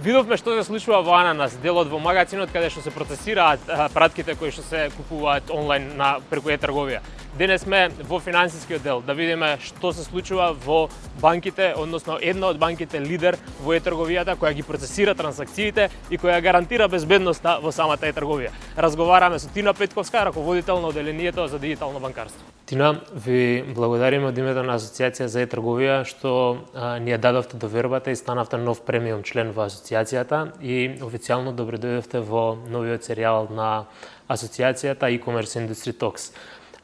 Видовме што се случува во Ананас, делот во магазинот каде што се процесираат пратките кои што се купуваат онлайн преку e-трговија. Денес сме во финансискиот дел да видиме што се случува во банките, односно една од банките лидер во e-трговијата која ги процесира трансакциите и која гарантира безбедноста во самата е-трговија. Разговараме со Тина Петковска, раководител на оделението за дигитално банкарство. Тина, ви благодариме од името на Асоциација за e-трговија што ни ја дадовте довербата и станавте нов премиум член во асоциацијата и официјално добредојдовте во новиот серијал на асоциацијата e-commerce Industry Talks.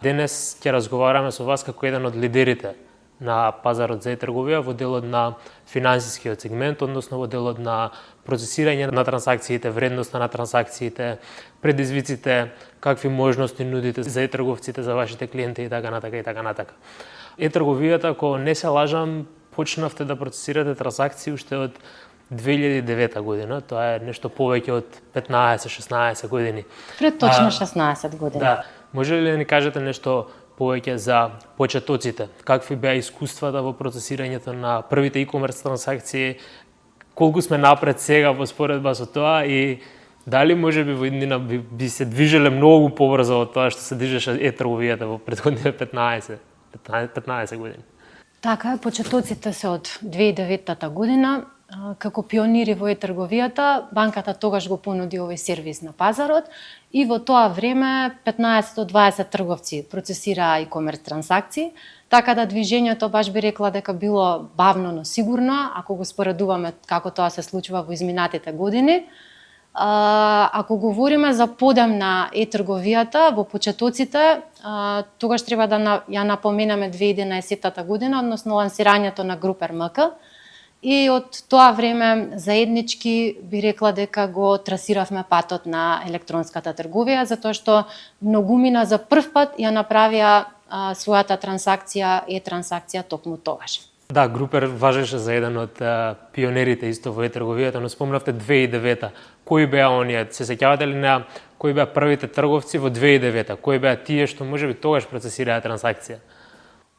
Денес ќе разговараме со вас како еден од лидерите на пазарот за e-трговија во делот на финансискиот сегмент, односно во делот на процесирање на трансакциите, вредноста на трансакциите, предизвиците, какви можности нудите за e-трговците, за вашите клиенти и така натака и така натака. E-трговијата, ако не се лажам, почнавте да процесирате трансакции уште од 2009 година, тоа е нешто повеќе од 15-16 години. Пред точно 16 години. Да. Може ли да ни кажете нешто повеќе за почетоците? Какви беа искуствата во процесирањето на првите e-commerce трансакции? Колку сме напред сега во споредба со тоа и дали можеби во иднина би се движеле многу побрзо од тоа што се движеше e-трговијата во претходните 15 години? Така е, почетоците се од 2009 година. Како пионири во e-трговијата, банката тогаш го понуди овој сервис на пазарот и во тоа време 15 до 20 трговци процесираа e-commerce трансакции, така да движењето баш би рекла дека било бавно, но сигурно, ако го споредуваме како тоа се случува во изминатите години. Ако говориме за подем на e-трговијата во почетоците, тогаш треба да ја напоменеме 2011 година, односно лансирањето на Групер МК. И од тоа време заеднички би рекла дека го трасиравме патот на електронската трговија, затоа што многумина за прв пат ја направија својата трансакција, е-трансакција токму тогаш. Да, Групер важеше за еден од пионерите исто во е-трговијата, но спомнавте 2009-та. Кои беа оние? Се сеќавате ли на кои беа првите трговци во 2009-та? Кои беа тие што можеби тогаш процесираа трансакција?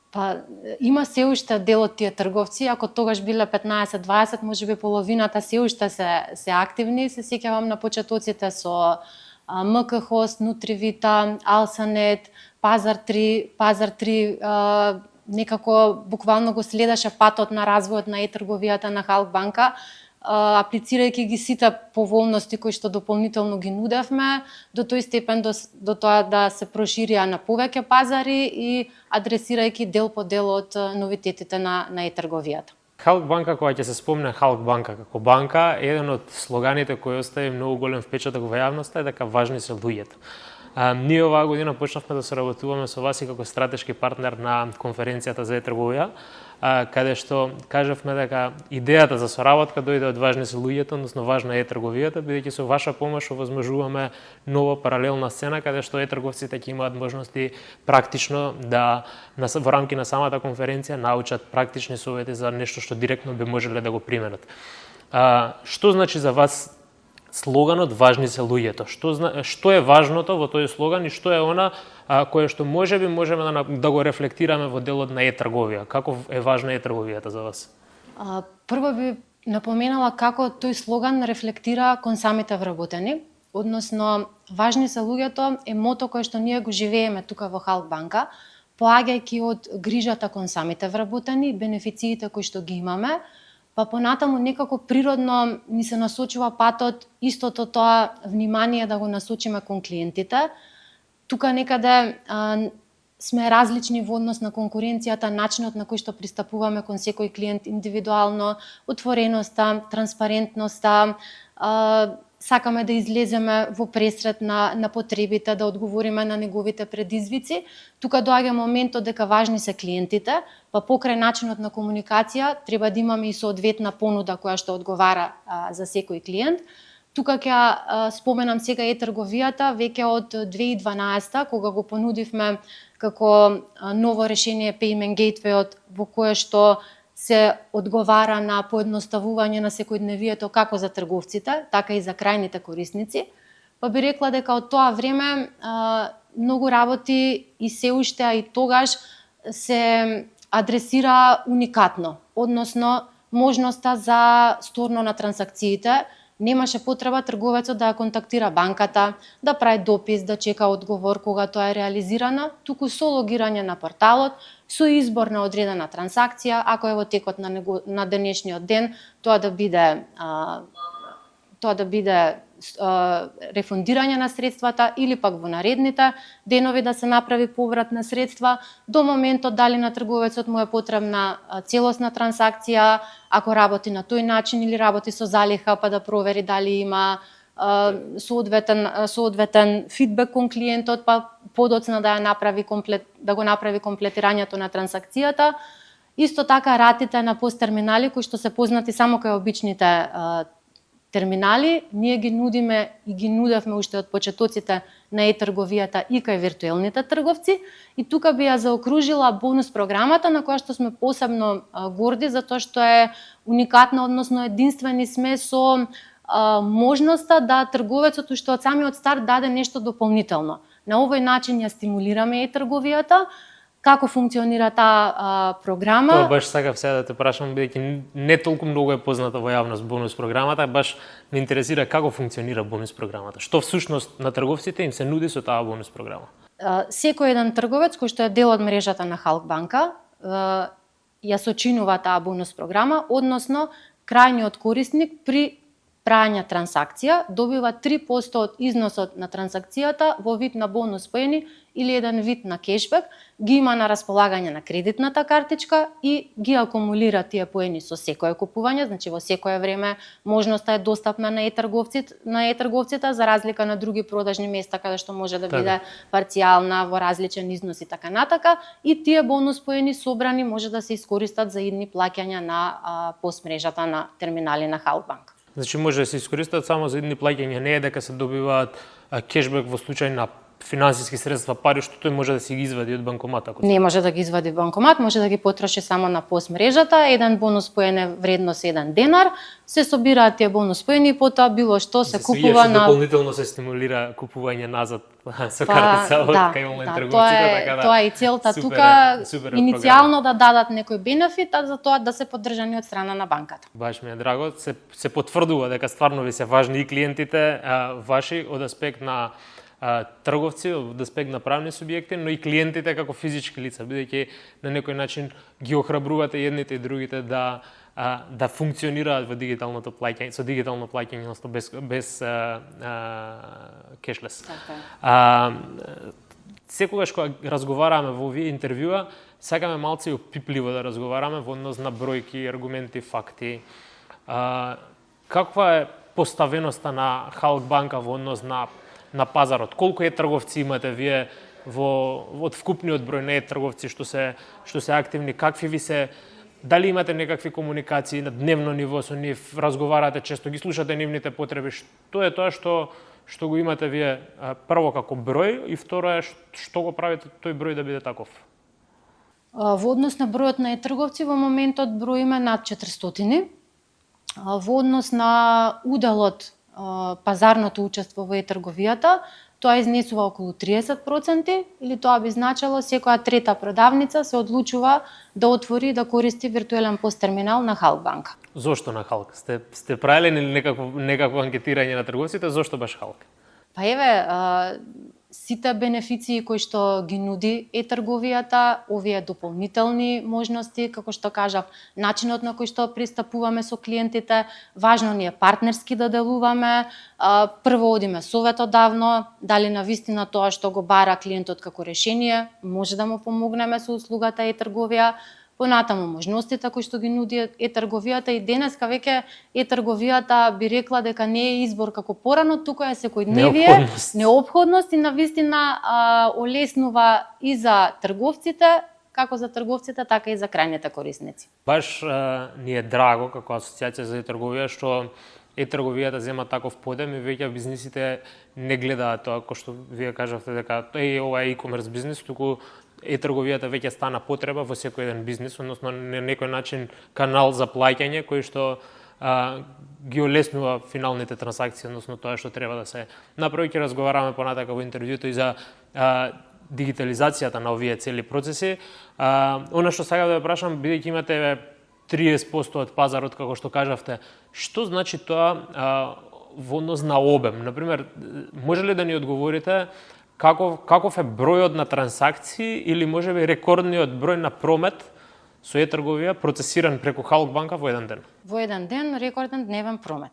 Па има се уште дел од тие трговци, ако тогаш биле 15-20, можеби половината се уште се активни. Се сеќавам на почетоците со МК Хост, Нутривита, Алсанет, Пазар 3 некако буквално го следеше патот на развојот на e-трговијата на Халк банка, аплицирајќи ги сите поволности кои што дополнително ги нудевме, до тој степен до тоа да се проширија на повеќе пазари и адресирајќи дел по дел од новитетите на e-трговијата. Халк банка, кога ќе се спомне Халк банка како банка, еден од слоганите кои остави многу голем впечаток во јавноста е дека важни се луѓето. Ние оваа година почнавме да соработуваме со вас и како стратешки партнер на конференцијата за e-трговија, каде што кажавме дека идејата за соработка дојде од важни се луѓето, односно важна е трговијата, бидејќи со ваша помош овозможуваме нова паралелна сцена каде што е-трговците ќе имаат можности практично да во рамки на самата конференција научат практични совети за нешто што директно би можеле да го применат. Што значи за вас слоганот важни се луѓето? Што е важното во тој слоган и што е она кое што можеме да го рефлектираме во делот на е-трговија? Како е важна е-трговијата за вас? Прво би напоменала како тој слоган рефлектира кон самите вработени, односно важни се луѓето е мото кое што ние го живееме тука во Халк банка, поаѓајќи од грижата кон самите вработени, бенефициите кои што ги имаме, па понатаму некако природно ни се насочува патот истото тоа внимание да го насочиме кон клиентите. Тука некаде сме различни во однос на конкуренцијата, начинот на кој што пристапуваме кон секој клиент индивидуално, отвореноста, транспарентноста, сакаме да излеземе во пресрет на потребите, да одговориме на неговите предизвици. Тука доаѓа моментот дека важни се клиентите, па покрај начинот на комуникација треба да имаме и соодветна понуда која што одговара за секој клиент. Тука ќе споменам сега е-трговијата, веќе од 2012 кога го понудивме како ново решение Payment Gateway во кое што се одговара на поедноставување на секојдневието како за трговците, така и за крајните корисници. Па би рекла дека од тоа време многу работи и се уште, а и тогаш се адресира уникатно, односно можноста за сторно на трансакциите. Немаше потреба трговецот да ја контактира банката, да прави допис, да чека одговор кога тоа е реализирано, туку со логирање на порталот, со избор на одредена трансакција, ако е во текот на денешниот ден, тоа да биде рефундирање на средствата или пак во наредните денови да се направи поврат на средства, до моментот дали на трговецот му е потребна целосна трансакција, ако работи на тој начин или работи со залиха па да провери дали има соодветен фидбек кон клиентот, па подоцна да го направи комплетирањето на трансакцијата. Исто така ратите на посттерминали кои што се познати само кај обичните терминали, ние ги нудиме и ги нудевме уште од почетоците на e-трговијата и кај виртуелните трговци. И тука би ја заокружила бонус програмата на која што сме посебно горди, затоа што е уникатна, односно единствени сме со можноста да трговецот уште од самиот старт даде нешто дополнително. На овој начин ја стимулираме e-трговијата. Како функционира таа програма? Тоа баш сакав сега да те прашам, бидејќи не толку многу е позната во јавност бонус програмата, баш ме интересира како функционира бонус програмата. Што всушност на трговците им се нуди со таа бонус програма? Секој еден трговец кој што е дел од мрежата на Халк банка ја сочинува таа бонус програма, односно крајниот корисник при праќање трансакција добива 3% од износот на трансакцијата во вид на бонус поени или еден вид на кешбек, ги има на располагање на кредитната картичка и ги акумулира тие поени со секое купување, значи во секое време можноста е достапна на e-трговците за разлика на други продажни места каде што може да биде парцијална во различен износ и така натака, и тие бонус поени собрани може да се искористат за идни плаќања на постмрежата на терминали на Халк банка. Значи може да се искористат само за идни плаќања, не е дека се добиваат кешбек во случај на финансиски средства, пари што тој може да си ги извади од банкомат. Не може да ги извади банкомат, може да ги потроши само на постмрежата. Еден бонус поен е вредност 1 денар, се собираат тие бонус поени и потоа било што се купува на... Дополнително се стимулира купување назад со картица од кај онлайн трговците, така да... Тоа е и целта тука, иницијално да дадат некој бенефит, а за тоа да се поддржани од страна на банката. Баш ми е драго, се потврдува дека стварно ви се важни и клиентите ваши од аспект на трговци, од аспект на правни субјекти, но и клиентите како физички лица, бидејќи на некој начин ги охрабрувате едните и другите да функционираат во дигиталното плаќање, со дигитално плаќање, односно без кешлес. Секогаш кога разговараме во овие интервјуа, сакаме малце и опипливо да разговараме во однос на бројки, аргументи, факти. Каква е поставеноста на Халк банка во однос на пазарот? Колку трговци имате вие од вкупниот број на трговци што се активни? Какви ви се, дали имате некакви комуникации на дневно ниво со нив, разговарате често, ги слушате нивните потреби? Што е тоа што го имате вие прво како број и второ е што го правите тој број да биде таков? Во однос на бројот на трговци во моментот броиме над 400. Во однос на уделот пазарното учество во трговијата, тоа изнесува околу 30%, или тоа би значило секоја трета продавница се одлучува да отвори и да користи виртуелен посттерминал на Халк банка. Зошто на Халк? Сте правиле некакво анкетирање на трговците, зошто баш Халк? Па еве, сите бенефиции кои што ги нуди трговијата, овие дополнителни можности, како што кажав, начинот на кој што пристапуваме со клиентите, важно ни е партнерски да делуваме, прво одиме советодавно, дали навистина тоа што го бара клиентот како решение, може да му помогнеме со услугата трговија, понатаму можностите кои што ги нуди трговијата, и денеска веќе трговијата би рекла дека не е избор како порано, туку е секојдневие, неопходност и навистина олеснува и за трговците, како за трговците, така и за крајните корисници. Баш ни е драго како асоциација за трговија што трговијата зема таков подем и веќе бизнисите не гледаат тоа кој што вие кажавте дека ова е e-commerce бизнис, туку трговијата веќе стана потреба во секој еден бизнис, односно на некој начин канал за плаќање кој што ги олеснува финалните трансакции, односно тоа што треба да се направи. Ќе разговараме понатака во интервјуто и за дигитализацијата на овие цели процеси. Она што сега да ве прашам, бидејќи имате 30% од пазарот, како што кажавте. Што значи тоа во однос на обем? Например, може ли да ни одговорите каков е бројот на трансакции или можеби рекордниот број на промет со e-трговија процесиран преку Халк банка во еден ден? Во еден ден рекорден дневен промет.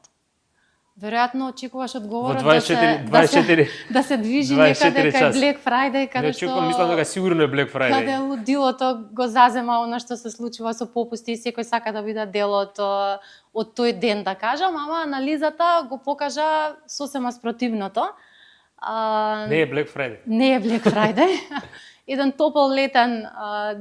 Веројатно очекуваш одговорот 24 да се движи некаде кај Black Friday, каде што мислам дека сигурно е Black Friday. Каде лудилото го зазема она што се случува со попусти и секој сака да биде дел од тој ден, да кажам, ама анализата го покажа сосема спротивното. Не е Black Friday. Не е Black Friday. Еден топол летен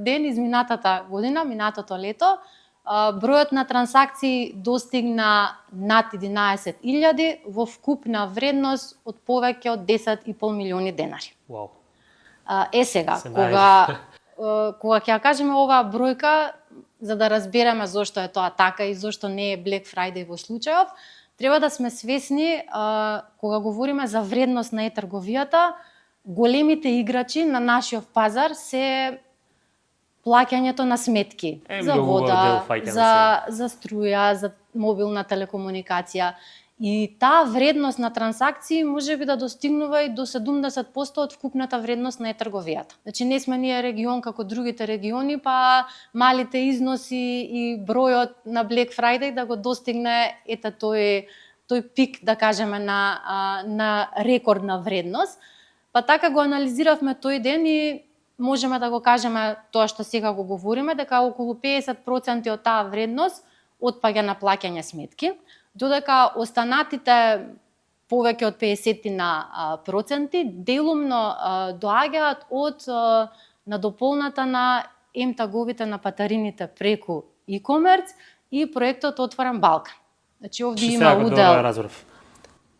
ден изминатата година, минатото лето, бројот на трансакции достигна над 11.000 во вкупна вредност од повеќе од 10,5 милиони денари. Вау. Сега, кога ќе ја кажеме оваа бројка, за да разбереме зошто е тоа така и зошто не е Black Friday во случајов, треба да сме свесни, кога говориме за вредност на e-трговијата, големите играчи на нашиот пазар се плаќањето на сметки за вода, за струја, за мобилна телекомуникација. И таа вредност на трансакции може би да достигнува и до 70% од вкупната вредност на e-трговијата. Значи не сме ние регион како другите региони, па малите износи и бројот на Black Friday да го достигне тој пик, да кажеме, на рекордна вредност. Па така го анализиравме тој ден и можеме да го кажеме тоа што сега го говориме, дека околу 50% од таа вредност отпаѓа на плаќање сметки, додека останатите повеќе од 50% делумно доаѓаат од надополната на МТГ-овите на патарините преку e-commerce и проектот Отворен Балкан. Значи овде има удел.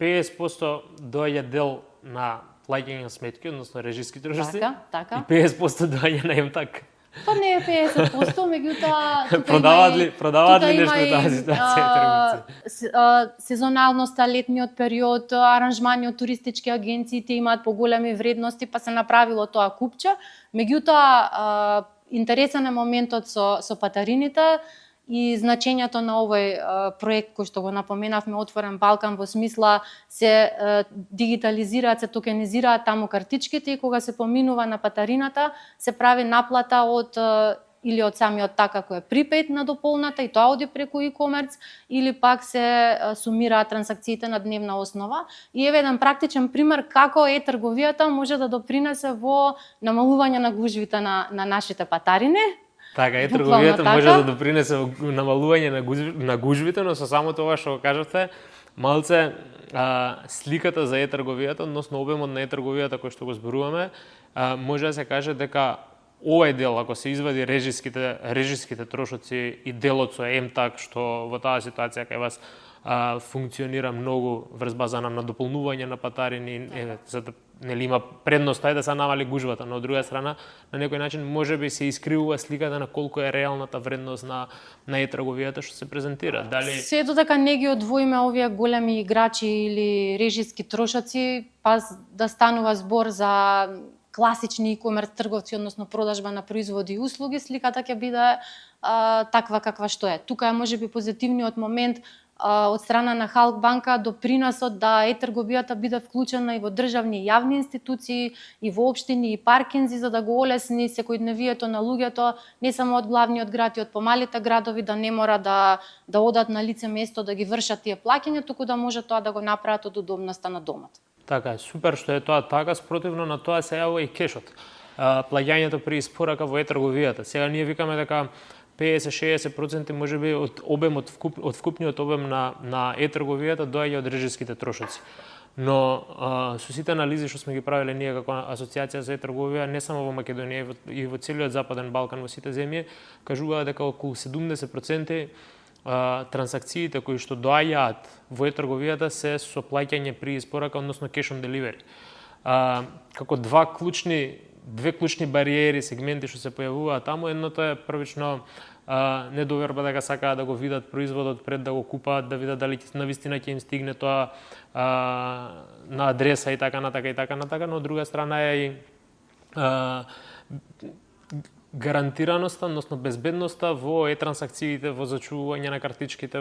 50% доаѓа дел на плаќање сметки, односно режиски трошоци, така. И 50% доаѓа на МТАК. Па не е 50%, меѓутоа продаваат ли нешто во таа ситуација? Сезоналноста, летниот период, аранжмани од туристички агенции, те имаат поголеми вредности, па се направило тоа купче. Меѓутоа, интересен е моментот со патарините и значењето на овој проект кој што го напоменавме, Отворен Балкан, во смисла се дигитализираат, се токенизираат таму картичките и кога се поминува на патарината, се прави наплата од или од самиот така кој е припейд на дополната и тоа оди преку e-commerce, или пак се сумираат трансакциите на дневна основа. И еве еден практичен пример како e-трговијата може да допринесе во намалување на гужвите на нашите патарини. Така, e-трговијата може да допринесе во намалување на гужвите, но со самото ова што го кажавте, малце сликата за e-трговијата, односно обемот на e-трговијата кој што го зборуваме, може да се каже дека овој дел, ако се извади режиските трошоци и делот со МТАК, што во таа ситуација кај вас функционира многу врз база на дополнување на патарини, за да нели има предност да се намали гужвата, но од друга страна на некој начин можеби се искривува сликата на колку е реалната вредност на e-трговијата што се презентира. Дали се додека не ги одвоиме овие големи играчи или режиски трошоци, па да станува збор за класични e-commerce трговци, односно продажба на производи и услуги, сликата ќе биде таква каква што е. Тука е можеби позитивниот момент од страна на Халк банка доприносот да e-трговијата биде вклучена и во државни и јавни институции, и во општини и паркинзи, за да го олесни секојдневието на луѓето, не само од главниот град и од помалите градови, да не мора да одат на лице место да ги вршат тие плаќања, туку да може тоа да го направат од удобноста на домот. Така, супер што е тоа така, спротивно на тоа се јавува и кешот. Плаќањето при испорака во e-трговијата. Сега ние викаме дека 50-60% можеби од вкупниот обем на e-трговијата доаѓа од режиските трошоци. Но со сите анализи што сме ги правиле ние како асоциација за e-трговија, не само во Македонија и во целиот Западен Балкан, во сите земји, кажуваат дека околу 70% трансакциите кои што доаѓаат во e-трговијата се со плаќање при испорака, односно cash on delivery. Како две клучни бариери, сегменти што се појавуваат таму, едното е првично недоверба дека сакаат да го видат производот пред да го купаат, да видат дали навистина ќе им стигне тоа на адреса и така натака, но од друга страна е и гарантираноста, односно безбедноста во транзакциите, во зачувување на картичките,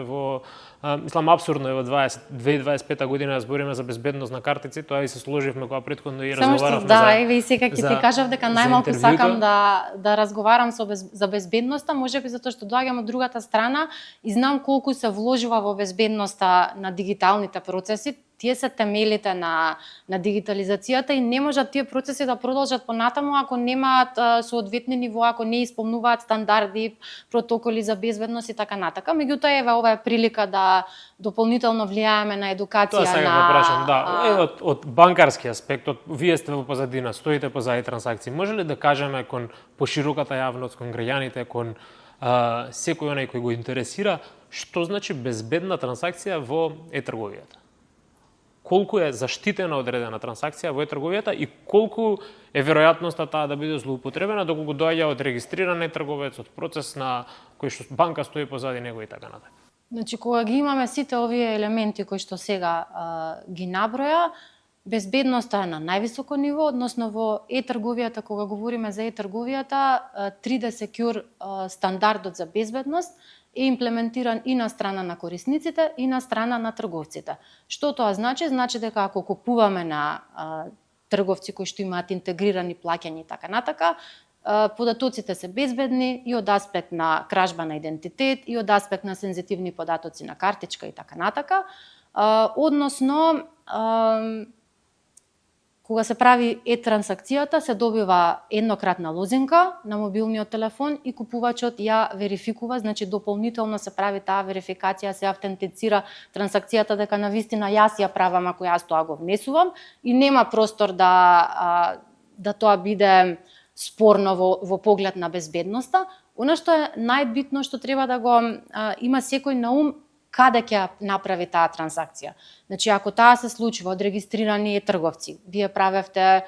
мислам апсурдно е во 2025 година збориме за безбедност на картици, тоа и се сложивме кога претходно и разговаравме еве и сега ќе ти кажав дека најмалку сакам да разговарам за безбедноста, можеби затоа што доаѓам од другата страна и знам колку се вложува во безбедноста на дигиталните процеси. Тие се темелите на дигитализацијата и не можат тие процеси да продолжат понатаму ако немаат соодветни нивоа, ако не исполнуваат стандарди, протоколи за безбедност и така натака. Меѓутоа еве ова е прилика да дополнително влијаеме на едукација. Тоа сега го прашам, да. Од банкарски аспект, вие сте во позадина, стоите позади транзакции. Може ли да кажеме кон пошироката јавност, кон граѓаните, кон секој оној кој го интересира, што значи безбедна транзакција во трговијата? Колку е заштитена одредена транзакција во трговијата и колку е веројатноста таа да биде злоупотребена доколку доаѓа од регистриран трговец, од процес на кој што банка стои позади него и така натаму. Значи, кога ги имаме сите овие елементи кои што сега ги наброја, безбедноста е на највисоко ниво, односно во трговијата, кога говориме за трговијата, 3D Secure стандардот за безбедност е имплементиран и на страна на корисниците и на страна на трговците. Што тоа значи? Значи дека ако купуваме на трговци кои што имаат интегрирани плаќања и така натака, податоците се безбедни и од аспект на кражба на идентитет и од аспект на сензитивни податоци на картичка и така натака. Односно, кога се прави транзакцијата, се добива еднократна лозинка на мобилниот телефон и купувачот ја верификува, значи дополнително се прави таа верификација, се автентицира транзакцијата дека навистина јас ја правам ако јас тоа го внесувам и нема простор да тоа биде спорно во поглед на безбедноста. Она што е најбитно што треба да го има секој на ум, каде ќе направи таа транзакција. Значи, ако таа се случува од регистрирани трговци, вие правевте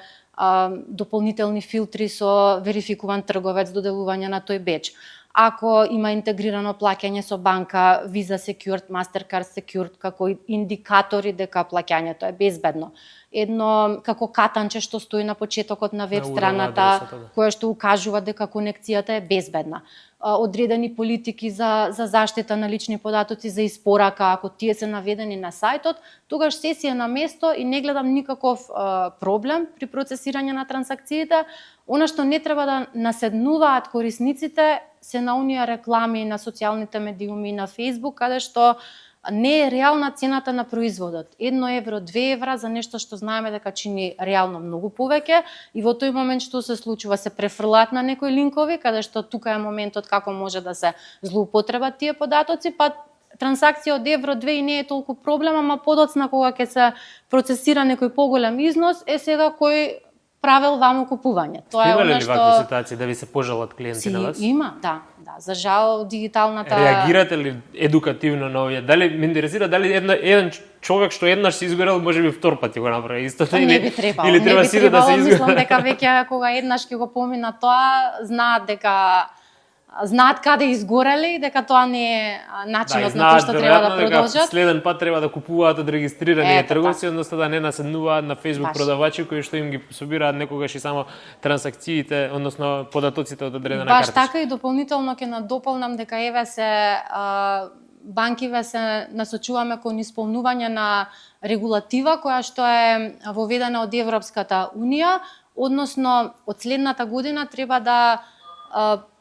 дополнителни филтри со верификуван трговец, доделување на тој беч. Ако има интегрирано плаќање со банка, Visa Secured, Mastercard Secured, како индикатори дека плаќањето е безбедно. Едно како катанче што стои на почетокот на веб страната, кое што укажува дека конекцијата е безбедна. Одредени политики за заштита на лични податоци, за испорака, ако тие се наведени на сајтот, тогаш се си е на место и не гледам никаков проблем при процесирање на транзакциите. Она што не треба да наседнуваат корисниците се на оние реклами на социјалните медиуми, на Facebook, каде што не е реална цената на производот. 1 евро, 2 евра за нешто што знаеме дека чини реално многу повеќе и во тој момент што се случува, се префрлаат на некои линкови, каде што тука е моментот како може да се злоупотребат тие податоци, па транзакција од евро 2 и не е толку проблем, ама подоцна кога ќе се процесира некој поголем износ, е сега кој правел ваму купување. Тоа е она што вакви ситуации да ви се пожалат клиенти на вас? Има, да. За жал дигиталната Реагирате ли едукативно на овие? Дали ме интересира дали еден човек што еднаш се изгорел, можеби втор пат ќе го направи истото или не би требало. Или треба сите да се изгорел? Мислам дека веќе кога еднаш ќе го помина тоа, знаат каде изгорели и дека тоа не е начинот на кој што треба да продолжат. Следен пат треба да купуваат од регистрирани трговци, односно да не наседнуваат на Facebook продавачи кои што им ги собираат некогаш и само транзакциите, односно податоците од одредена картичка. Баш така и дополнително ќе надополнам дека еве се банкиве се насочуваме кон исполнување на регулатива која што е воведена од Европската унија, односно од следната година треба да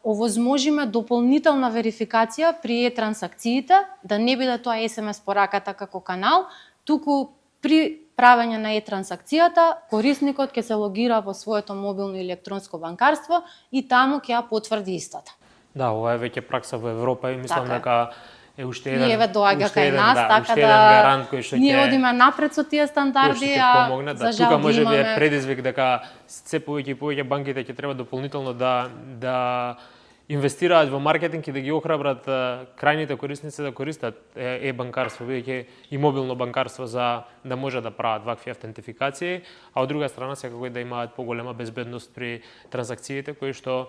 овозможиме дополнителна верификација при транзакциите, да не биде тоа SMS пораката како канал, туку при правење на транзакцијата, корисникот ќе се логира во своето мобилно или електронско банкарство и таму ќе ја потврди истата. Да, ова е веќе пракса во Европа и мислам дека е уште еден. И еве доаѓа кај нас, така гарант кој што ние одиме напред со тие стандарди, а за жал тука можеби е предизвик дека се повеќе и повеќе банките ќе треба дополнително да инвестираат во маркетинг и да ги охрабрат крајните корисници да користат банкарство, бидејќи и мобилно банкарство за да може да прават вакви автентификации, а од друга страна секако да имаат поголема безбедност при транзакциите кои што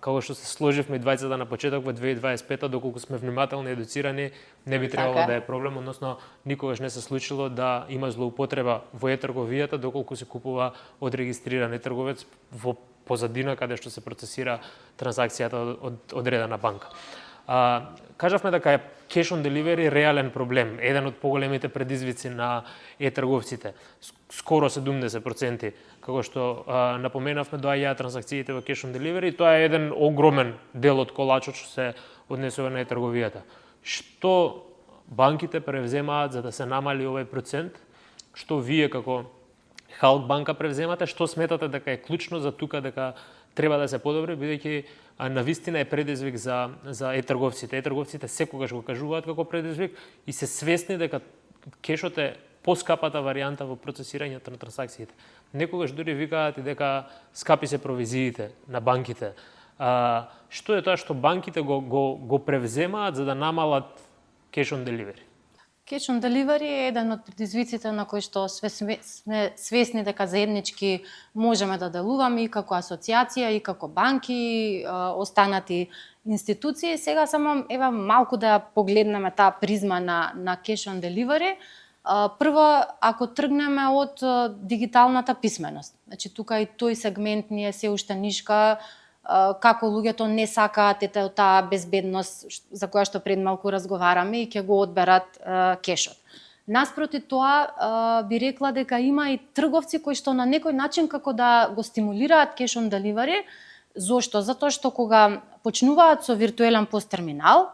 како што се сложивме двајцата на почеток во 2025, доколку сме внимателни и едуцирани, не би требало да е проблем, односно никогаш не се случило да има злоупотреба во трговијата доколку се купува од регистриран трговец во позадина каде што се процесира транзакцијата од одредена банка. Кажавме дека е cash on delivery реален проблем, еден од поголемите предизвици на e-трговците. Скоро 70%, како што напоменавме, доаѓаат транзакциите во cash on delivery, тоа е еден огромен дел од колачот што се однесува на e-трговијата. Што банките превземаат за да се намали овој процент? Што вие како Халк банка превземате? Што сметате дека е клучно за тука дека треба да се подобри, бидејќи навистина е предизвик за e-трговците. E-трговците секогаш го кажуваат како предизвик и се свесни дека кешот е поскапата варијанта во процесирањето на транзакциите. Некогаш дури викаат и дека скапи се провизиите на банките. Што е тоа што банките го превземаат за да намалат cash on delivery? Cash on delivery е еден од предизвиците на кои што сме свесни дека заеднички можеме да делуваме и како асоциација, и како банки, останати институции. Сега само ева малку да погледнеме таа призма на cash on delivery. Прво, ако тргнеме од дигиталната писменост, значи тука и тој сегмент ни е се уште нишка, како луѓето не сакаат таа безбедност за која што пред малку разговараме и ќе го одберат кешот. Наспроти тоа би рекла дека има и трговци кои што на некој начин како да го стимулираат cash on delivery. Зошто? Затоа што кога почнуваат со виртуелен пост терминал,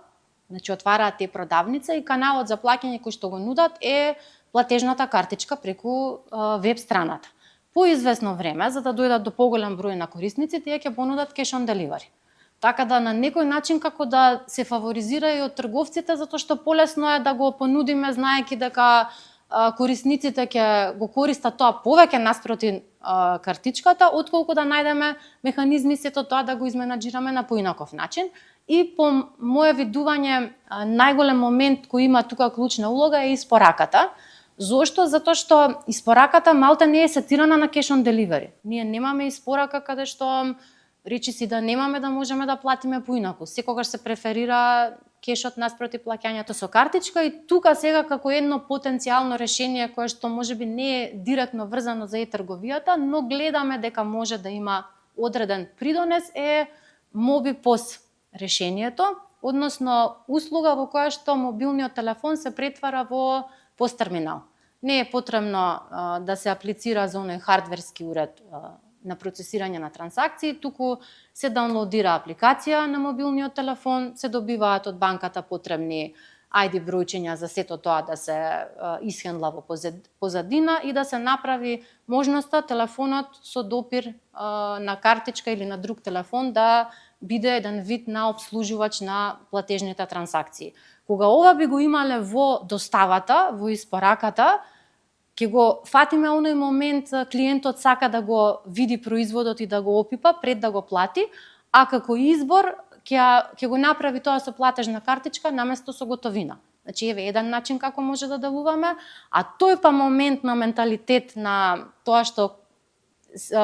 значи отвараат те продавница и каналот за плаќање кој што го нудат е платежната картичка преку веб страната. По известно време, за да дојдат до поголем број на корисници, тие ќе понудат cash on delivery. Така да на некој начин како да се фаворизира и од трговците, затоа што полесно е да го понудиме знаејќи дека корисниците ќе го користат тоа повеќе наспроти картичката, отколку да најдеме механизми сето тоа да го изменаџираме на поинаков начин. И по мое видување, најголем момент кој има тука клучна улога е испораката. Зошто? Затоа што испораката малте не е сетирана на cash on delivery. Ние немаме испорака каде што речи си да немаме да можеме да платиме поинаку. Секогаш се преферира кешот наспроти плаќањето со картичка и тука сега како едно потенцијално решение кое што можеби не е директно врзано за e-трговијата, но гледаме дека може да има одреден придонес е MobiPOS решението, односно услуга во која што мобилниот телефон се претвара во пост терминал. Не е потребно да се аплицира за оној хардверски уред на процесирање на трансакции, туку се даунлоудира апликација на мобилниот телефон, се добиваат од банката потребни ID бројчиња за сето тоа да се исхендла во позадина и да се направи можноста телефонот со допир на картичка или на друг телефон да биде еден вид на обслужувач на платежните трансакции. Кога ова би го имале во доставата, во испораката, ќе го фатиме оној момент клиентот сака да го види производот и да го опипа пред да го плати, а како избор ќе го направи тоа со платежна картичка наместо со готовина. Значи еве еден начин како може да делуваме, а тој па момент на менталитет на тоа што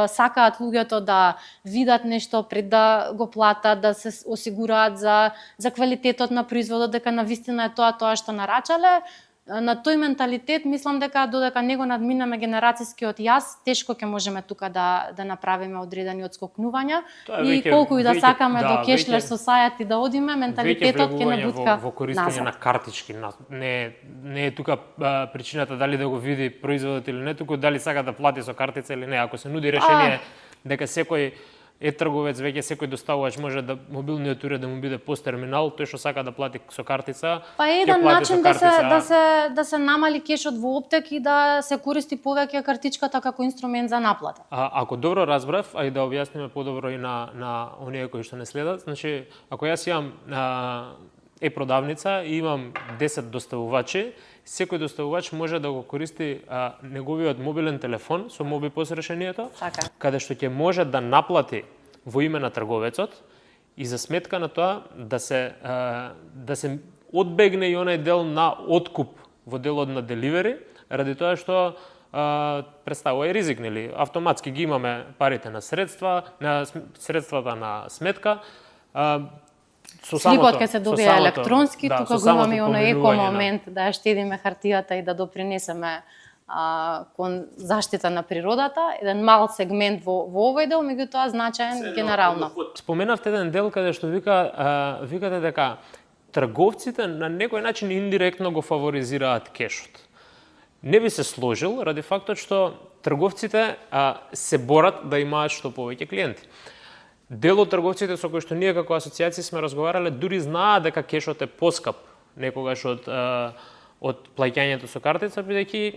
сакаат луѓето да видат нешто пред да го платат, да се осигураат за квалитетот на производот, дека навистина е тоа што нарачале. На тој менталитет мислам дека додека не го надминеме генерацијскиот јас, тешко ќе можеме тука да направиме одредени одскокнувања и колку и да сакаме до cashless society да одиме, менталитетот ќе не бутка во користење на картички. Не е тука причината дали да го види производот или не, туку дали сака да плати со картица или не. Ако се нуди решение дека секој е-трговец, веќе секој доставувач може да мобилниот уред да му биде пост терминал, тој што сака да плати со картица, па еден начин да се намали кешот во оптек и да се користи повеќе картичката како инструмент за наплата. Ако добро разбрав, а и да објасниме подобро и на оние кои што не следат, значи ако јас имам е-продавница и имам 10 доставувачи, секој доставувач може да го користи неговиот мобилен телефон со MobiPOS решението, каде што ќе може да наплати во име на трговецот и за сметка на тоа да се одбегне и онај дел на откуп во делот на деливери, ради тоа што представува и ризик, нели? Автоматски ги имаме парите на средствата на сметка, слипот ќе се добија електронски, тука го имаме и оној еко момент да ја штедиме хартијата и да допринесеме кон заштита на природата, еден мал сегмент во овој дел, меѓутоа значаен генерално. Споменавте еден дел каде што викате дека трговците на некој начин индиректно го фаворизираат кешот. Не би се сложил ради фактот што трговците се борат да имаат што повеќе клиенти. Дел од трговците со кои што ние како асоцијација сме разговарале дури знаат дека кешот е поскап некогаш од плаќањето со картица, бидејќи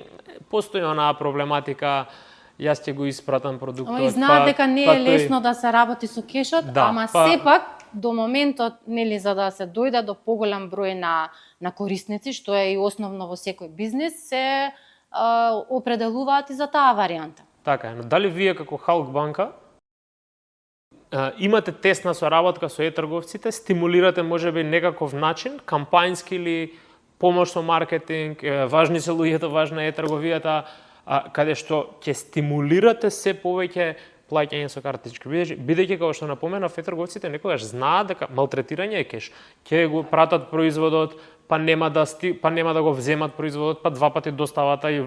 постои онаа проблематика, јас ќе го испратам продуктот. И знаат дека не е лесно да се работи со кешот, ама сепак до моментот, нели, за да се дојде до поголем број на корисници, што е и основно во секој бизнис, се определуваат и за таа варијанта. Така е, но дали вие како Халк банка имате тесна соработка со трговците, стимулирате можеби некаков начин, кампањски или помош со маркетинг, важни се луѓето, важна е трговијата, каде што ќе стимулирате се повеќе плаќање со картички, бидејќи како што напоменав, трговците некогаш знаат дека малтретирање е кеш. Ќе го пратат производот, па нема да го вземат производот, па два пати доставата и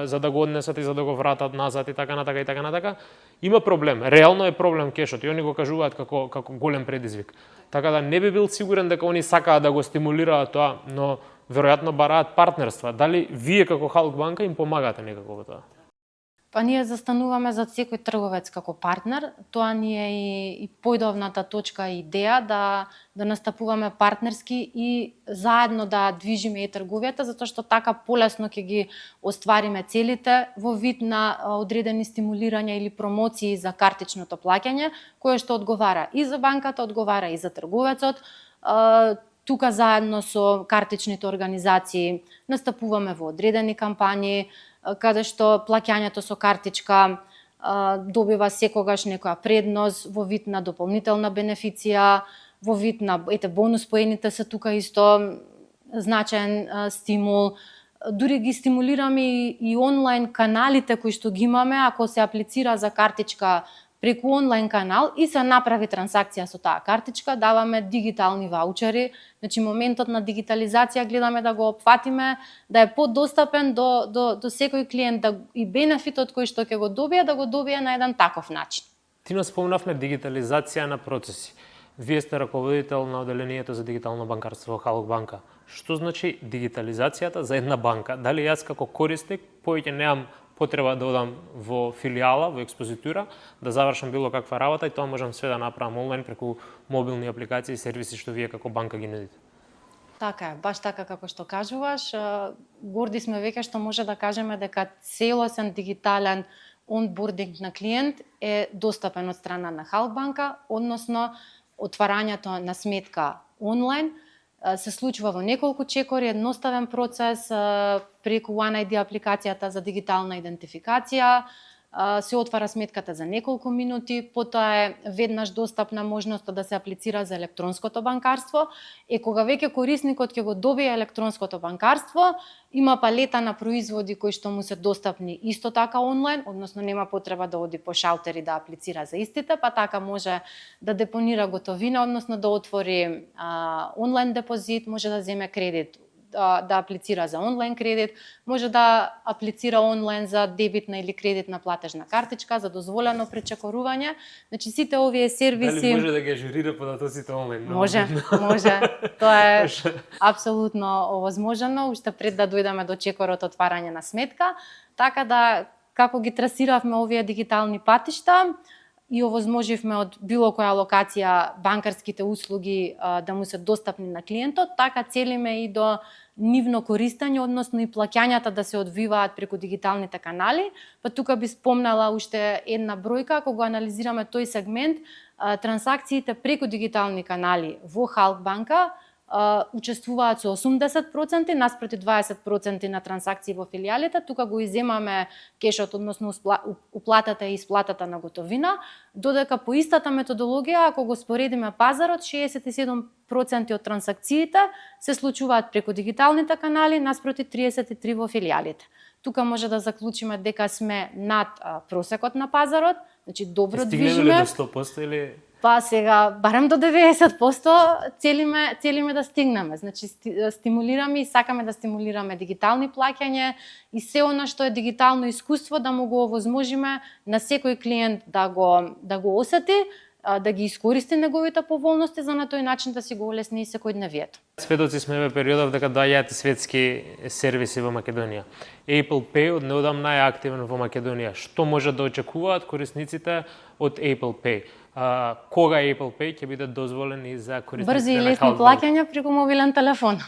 за да го однесат и за да го вратат назад и така натака. Има проблем, реално е проблем кешот и они го кажуваат како голем предизвик. Така да не би бил сигурен дека они сакаат да го стимулираат тоа, но веројатно бараат партнерства. Дали вие како Халк банка им помагате некако во тоа? Па ние застануваме за секој трговец како партнер. Тоа ни е и појдовната точка и идеја да настапуваме партнерски и заедно да движиме и трговијата, затоа што така полесно ќе ги оствариме целите во вид на одредени стимулирања или промоции за картичното плаќање, кое што одговара и за банката, одговара и за трговецот. Тука заедно со картичните организации настапуваме во одредени кампањи, каде што плаќањето со картичка добива секогаш некоја предност во вид на дополнителна бенефиција, во вид на бонус поените се тука исто значаен стимул. Дури ги стимулираме и онлайн каналите кои што ги имаме, ако се аплицира за картичка преку онлайн канал и се направи трансакција со таа картичка, даваме дигитални ваучери. Значи моментот на дигитализација гледаме да го опфатиме, да е подостапен до секој клиент, и бенефитот кој што ќе го добие, да го добие на еден таков начин. Ти нас спомнавме дигитализација на процеси. Вие сте раководител на оделението за дигитално банкарство во Халк банка. Што значи дигитализацијата за една банка? Дали јас како корисник повеќе немам потреба да одам во филијала, во експозитура, да завршам било каква работа и тоа можам све да направам онлайн преку мобилни апликации и сервиси што вие како банка ги нудите? Така е, баш така како што кажуваш. Горди сме веќе што може да кажеме дека целосен дигитален онбординг на клиент е достапен од страна на Халк банка, односно отварањето на сметка онлайн се случува во неколку чекори, едноставен процес преку OneID апликацијата за дигитална идентификација, се отвара сметката за неколку минути, потоа е веднаш достапна можноста да се аплицира за електронското банкарство, и кога веќе корисникот ќе го добие електронското банкарство, има палета на производи кои што му се достапни исто така онлайн, односно нема потреба да оди по шалтери да аплицира за истите, па така може да депонира готовина, односно да отвори онлайн депозит, може да земе кредит, да аплицира за онлайн кредит, може да аплицира онлайн за дебитна или кредитна платежна картичка, за дозволено пречекорување. Значи сите овие сервиси... Дали може да ги ажурира податоците онлайн? Може. Тоа е апсолутно овозможено, уште пред да дојдеме до чекорот отварање на сметка. Така да, како ги трасиравме овие дигитални патишта, и овозможивме од било која локација банкарските услуги да му се достапни на клиентот, така целиме и до нивно користење, односно и плаќањата да се одвиваат преку дигиталните канали. Па тука би спомнала уште една бројка, ако го анализираме тој сегмент, трансакциите преку дигитални канали во Халк банка учествуваат со 80%, наспроти 20% на трансакции во филијалите. Тука го иземаме кешот, односно уплатата и исплатата на готовина, додека по истата методологија, ако го споредиме пазарот, 67% од трансакциите се случуваат преку дигиталните канали, наспроти 33% во филијалите. Тука може да заклучиме дека сме над просекот на пазарот, значи добро движиме. Стигнеме ли до 100% или... Па сега, барем до 90% целиме да стигнеме. Значи, стимулираме и сакаме да стимулираме дигитални плаќање и се она што е дигитално искуство да му го овозможиме на секој клиент да го осети, да ги искористи неговите поволности за на тој начин да си го олесни и секојдневието. Сведоци сме во периодов дека доаѓаат светски сервиси во Македонија. Apple Pay од неодамна е активен во Македонија. Што може да очекуваат корисниците од Apple Pay? Кога Apple Pay ќе биде дозволен и за корисниците брзи и на лесни Halkbank? плаќања преку мобилен телефон.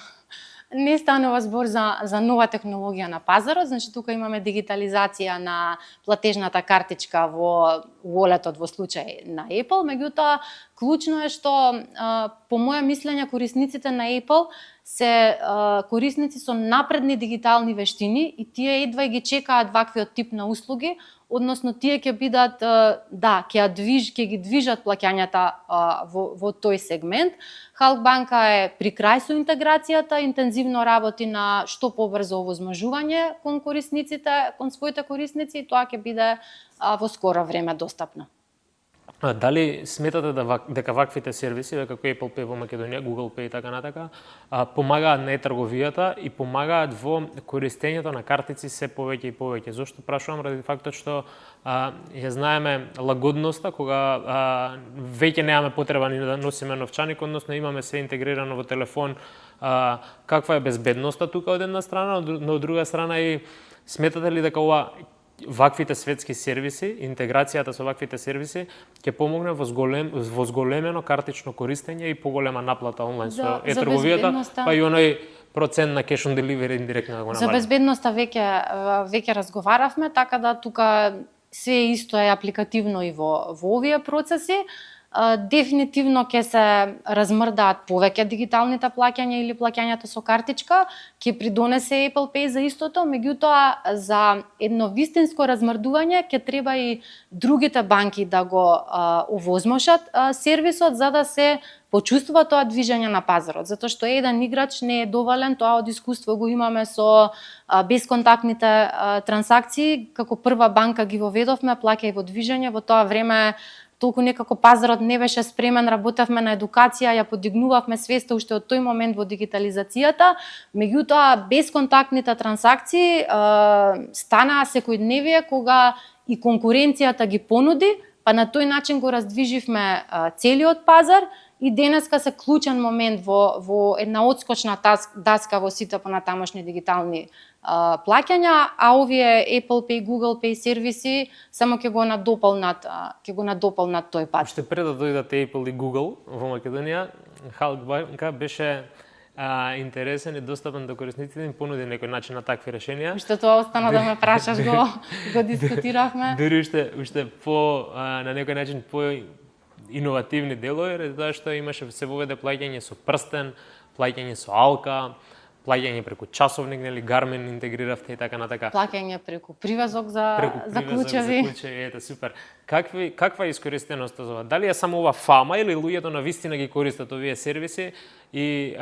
Не станува збор за нова технологија на пазарот, значи тука имаме дигитализација на платежната картичка во walletот во случај на Apple, меѓутоа клучно е што по моја мислење корисниците на Apple се корисници со напредни дигитални вештини и тие едва и ги чекаат ваквиот тип на услуги, односно тие ќе бидат ќе ги движат плаќањата во тој сегмент. Halkbank е при крај со интеграцијата, интензивно работи на што побрзо овозможување кон корисниците, кон своите корисници и тоа ќе биде во скоро време достапно. Дали сметате дека ваквите сервиси, како Apple Pay во Македонија, Google Pay и така натака, помагаат на трговијата и помагаат во користењето на картици се повеќе и повеќе? Зошто прашувам? Ради фактот што ја знаеме лагодноста кога веќе немаме потреба ни да носиме новчаник, односно имаме се интегрирано во телефон. Каква е безбедноста тука од една страна, но од друга страна и сметате ли дека ваквите светски сервиси, интеграцијата со ваквите сервиси ќе помогне во зголемено картично користење и поголема наплата онлайн со трговијата, па и оној процент на cash on delivery индиректно да го намали? За безбедноста веќе разговаравме, така да тука се исто е апликативно и во овие процеси. Дефинитивно ќе се размрдаат повеќе дигиталните плаќања или плаќањата со картичка, ќе придонесе Apple Pay за истото, меѓутоа за едно вистинско размрдување ќе треба и другите банки да го овозможат сервисот за да се почувствува тоа движење на пазарот, затоа што еден играч не е доволен, тоа од искуство го имаме со бесконтактните трансакции, како прва банка ги воведовме, плаќај во движење, во тоа време толку некако пазарот не беше спремен, работевме на едукација, ја подигнувавме свеста уште од тој момент во дигитализацијата, меѓутоа бесконтактните трансакции станаа секојдневие кога и конкуренцијата ги понуди, па на тој начин го раздвиживме целиот пазар и денеска се клучен момент во една одскочна даска во сите понатамошни дигитални плаќања, а овие Apple Pay, Google Pay сервиси само ќе го надополнат тој пат. Уште пред да дојдат Apple и Google во Македонија, Halkbank беше интересен и достапен до корисниците, им понуди некој начин на такви решенија. Уште тоа остана да ме прашаш, го дискутиравме. Дури уште по на некој начин по иновативни делови, затоа што имаше се воведе плаќање со прстен, плаќање со алка, плаќање преку часовник, нели Garmin интегриравте и така натака. Плаќање преку привезок за клучеви. Ете, супер. Каква е искористеноста за ова? Дали е само ова фама или луѓето навистина ги користат овие сервиси и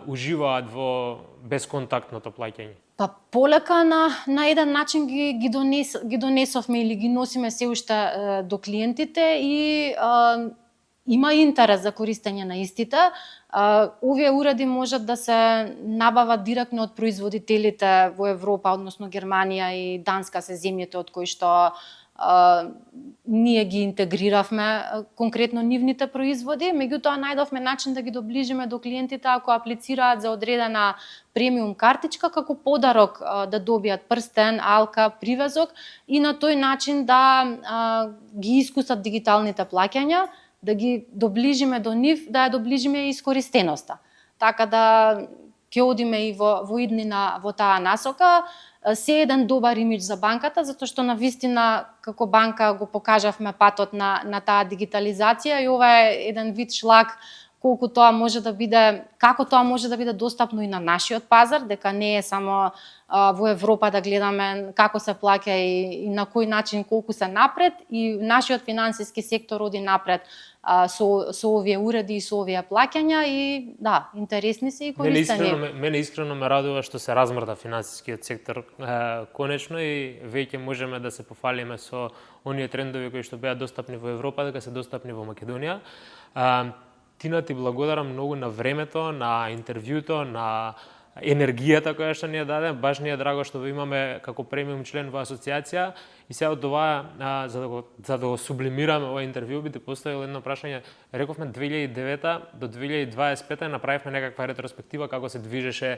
уживаат во бесконтактното плаќање? Па полека на еден начин ги донесовме или ги носиме се уште до клиентите и има интерес за користење на истите. Овие уреди можат да се набават директно од производителите во Европа, односно Германија и Данска се земјите од кои што ние ги интегриравме конкретно нивните производи, меѓутоа најдовме начин да ги доближиме до клиентите ако аплицираат за одредена премиум картичка како подарок да добијат прстен, алка, привезок и на тој начин да ги искусат дигиталните плаќања, да ги доближиме до нив, да ја доближиме и искористеноста. Така да ќе одиме и во иднина во таа насока. Се еден добар имидж за банката, затоа што навистина како банка го покажавме патот на таа дигитализација и ова е еден вид шлак колку тоа може да биде, како тоа може да биде достапно и на нашиот пазар, дека не е само во Европа да гледаме како се плаќа и на кој начин колку се напред, и нашиот финансиски сектор оди напред со овие уреди и со овие плаќања, и да, интересни се и користени. Мене искрено ме радува што се размрда финансискиот сектор конечно, и веќе можеме да се пофалиме со оние трендови кои што беа достапни во Европа, дека се достапни во Македонија. Тина, ти благодарам многу на времето, на интервјуто, на енергијата која што ни ја даде. Баш ни е драго што ви имаме како премиум член во асоциација. И сега од ова, за да го сублимираме ова интервју, би те поставил едно прашање. Рековме 2009 до 2025 направивме некаква ретроспектива како се движеше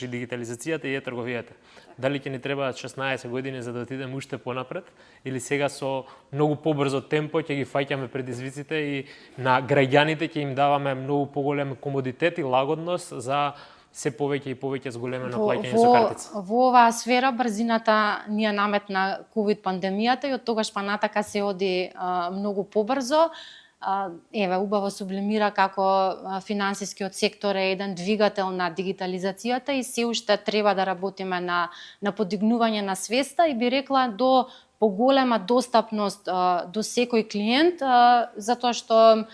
и дигитализацијата и е-трговијата. Дали ќе ни требаат 16 години за да отидеме уште понапред, или сега со многу побрзо темпо ќе ги фаќаме предизвиците и на граѓаните ќе им даваме многу поголем комодитет и лагодност за се повеќе и повеќе зголемено плаќање со картица. Во оваа сфера брзината ни ја наметна ковид пандемијата и од тогаш па натака се оди многу побрзо. Еве, убаво сублимира како финансискиот сектор е еден двигател на дигитализацијата и се уште треба да работиме на подигнување на свеста и би рекла до поголема достапност до секој клиент, затоа што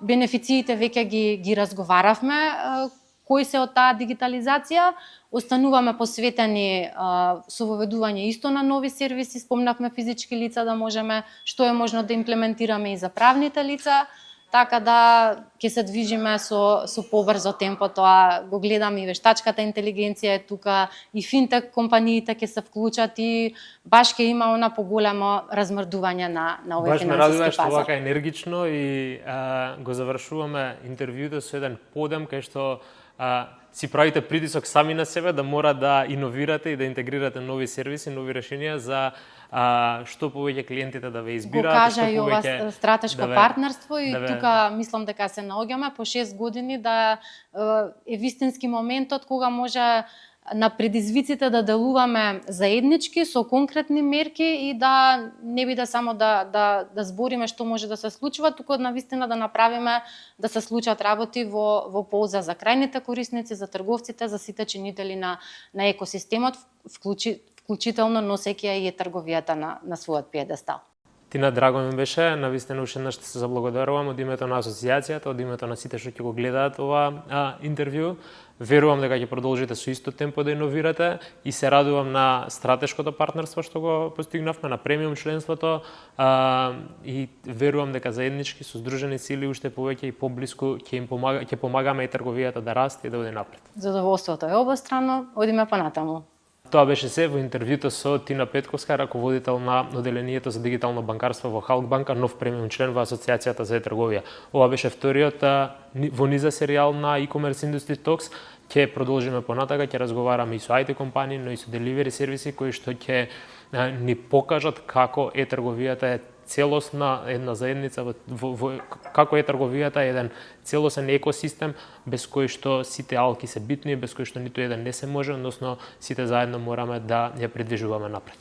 бенефициите веќе ги разговаравме, кои се од таа дигитализација, остануваме посветени со воведување исто на нови сервиси, спомнавме физички лица да можеме, што е можно да имплементираме и за правните лица, така да ќе се движиме со побрзо темпо, тоа го гледам и вештачката интелигенција е тука, и финтек компаниите ќе се вклучат и баш ќе има она поголемо размрдување на овој финансиски пазар. Баш ме радува што вака енергично и го завршуваме интервјуто со еден подем кај што си правите притисок сами на себе да мора да иновирате и да интегрирате нови сервиси, нови решенија за што повеќе клиентите да ве избираат. Го кажа и ова стратешко партнерство и тука мислам дека се наоѓаме по 6 години да е вистински моментот кога може на предизвиците да делуваме заеднички со конкретни мерки и да не биде само да збориме што може да се случува, туку навистина да направиме да се случат работи во полза за крајните корисници, за трговците, за сите чинители на екосистемот, вклучително носејќи ја и трговијата на својот пиедестал. Тина, драго ми беше, навистина уште еднаш се заблагодарувам од името на асоциацијата, од името на сите што ќе го гледаат ова интервју. Верувам дека ќе продолжите со исто темпо да иновирате и се радувам на стратешкото партнерство што го постигнавме, на премиум членството и верувам дека заеднички со здружени сили уште повеќе и поблиску ќе помагаме и трговијата да расте и да оди напред. Задоволството е обострано, одиме понатаму. Тоа беше се во интервјуто со Тина Петковска, раководител на оделението за дигитално банкарство во Халкбанка, нов премиум член во Асоциацијата за е-трговија. Ова беше вториот во низа серијал на e-commerce Industry Talks. Ќе продолжиме понатака, ќе разговараме и со IT компании, но и со деливери сервиси кои што ќе ни покажат како е-трговијата е целосна една заедница, како е трговијата еден целосен екосистем без кој што сите алки се битни, без кој што ниту еден не се може, односно сите заедно мораме да ја придвижуваме напред.